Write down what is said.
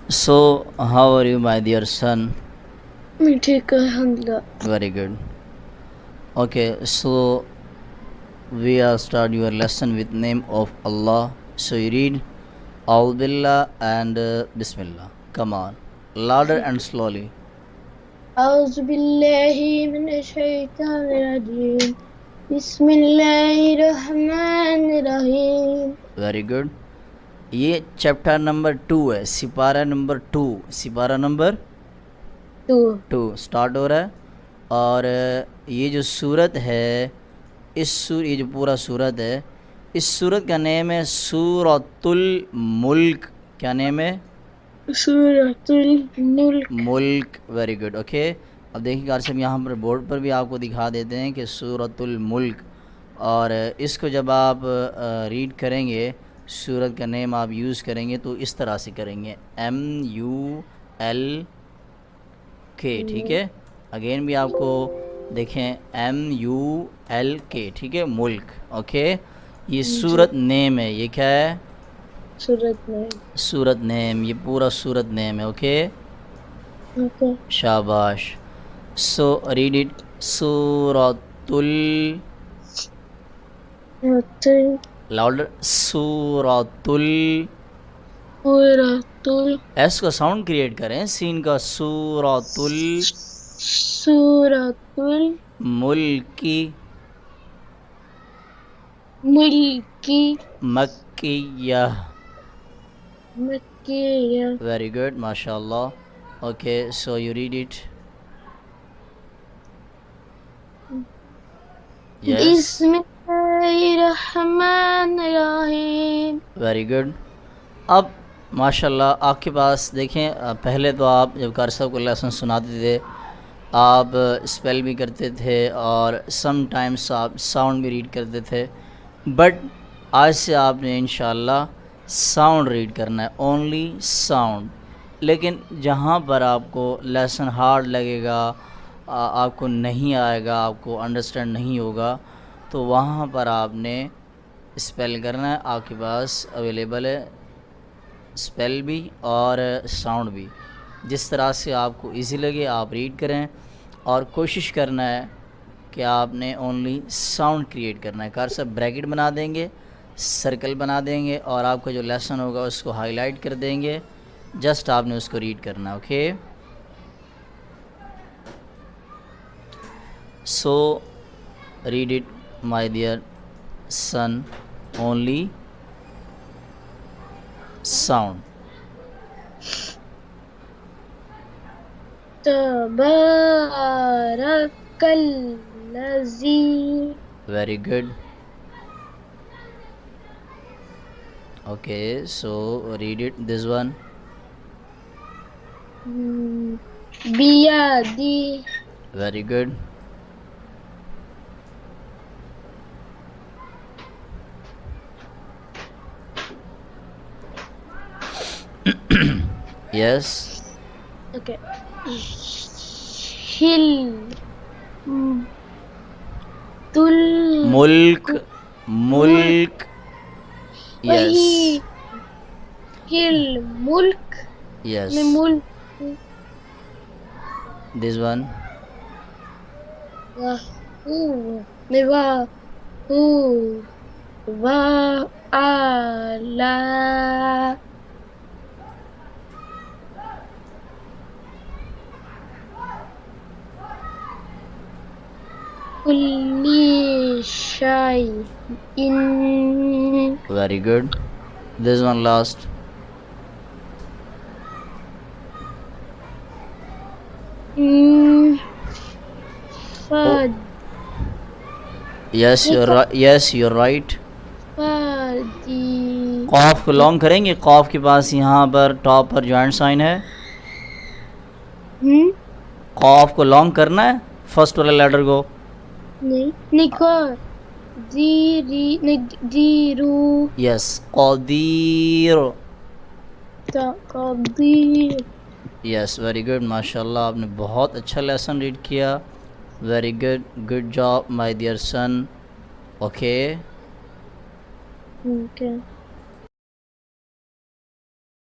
So, how are you, my dear son? ٹھیک ہے الحمدللہ. Very good. Okay, so we are start your lesson with name of Allah. So you read A'udhu Billah and Bismillah. Come on, louder and slowly. اعوذ باللہ من الشیطان الرجیم. بسم اللہ الرحمن الرحیم. Very good. یہ چیپٹر نمبر 2 ہے, سپارہ نمبر 2, سپارہ نمبر 2 سٹارٹ ہو رہا ہے. اور یہ جو سورت ہے, یہ جو پورا سورت ہے, اس سورت کا نیم ہے سورۃ الملک. کیا نیم ہے؟ سورۃ الملک. ملک. Very good. اوکے, اب دیکھیے گار صاحب, یہاں پر بورڈ پر بھی آپ کو دکھا دیتے ہیں کہ سورۃ الملک, اور اس کو جب آپ ریڈ کریں گے, سورت کا نیم آپ یوز کریں گے تو اس طرح سے کریں گے, MULK. ٹھیک ہے, اگین بھی آپ کو دیکھیں MULK. ٹھیک ہے, ملک. اوکے, یہ سورت نیم ہے. یہ کیا ہے؟ سورت نیم. یہ پورا سورت نیم ہے. اوکے, شاباش. سو ریڈ اٹ. سورۃ لاؤڈر. سورۃ ایس کا ساؤنڈ کریٹ کریں, سین کا. سورۃ سورۃ الملکی الملکی مکیہ. مکیہ. ویری گڈ, ماشاء اللہ. Okay, so you read it. بسم اللہ الرحمن الرحیم. Very good. اب ماشاء اللہ آپ کے پاس دیکھیں, پہلے تو آپ جب قاری صاحب کو لیسن سناتے تھے, آپ اسپیل بھی کرتے تھے اور سم ٹائمس آپ ساؤنڈ بھی ریڈ کرتے تھے, بٹ آج سے آپ نے انشاءاللہ ساؤنڈ ریڈ کرنا ہے, اونلی ساؤنڈ. لیکن جہاں پر آپ کو لیسن ہارڈ لگے گا, آپ کو نہیں آئے گا, آپ کو انڈرسٹینڈ نہیں ہوگا, تو وہاں پر آپ نے اسپیل کرنا ہے. آپ کے پاس اویلیبل ہے اسپیل بھی اور ساؤنڈ بھی, جس طرح سے آپ کو ایزی لگے آپ ریڈ کریں, اور کوشش کرنا ہے کہ آپ نے اونلی ساؤنڈ کریٹ کرنا ہے. کار صاحب بریکٹ بنا دیں گے, سرکل بنا دیں گے, اور آپ کا جو لیسن ہوگا اس کو ہائی لائٹ کر دیں گے, جسٹ آپ نے اس کو ریڈ کرنا ہے. Okay, so read it my dear sun, only sound. تبارک الذی. Very good. Okay, so read it, this one. بیادی. Very good. Yes. Okay. ہل تل ملک. ملک. Yes. ہل ملک. Yes. میں ملک. This one. میں وَعَلَى كُلِّ شَيْءٍ. Very good. This one last. Yes, you're right. قاف کو لانگ کریں گے, قاف کے پاس یہاں پر ٹاپ پر جوائنٹ سائن ہے, قاف کو لانگ کرنا ہے, فرسٹ والے لیٹر کو. یس, قدیر. یس, ویری گڈ, ماشاء اللہ آپ نے بہت اچھا لیسن ریڈ کیا. Very good, good job my dear sun. Okay.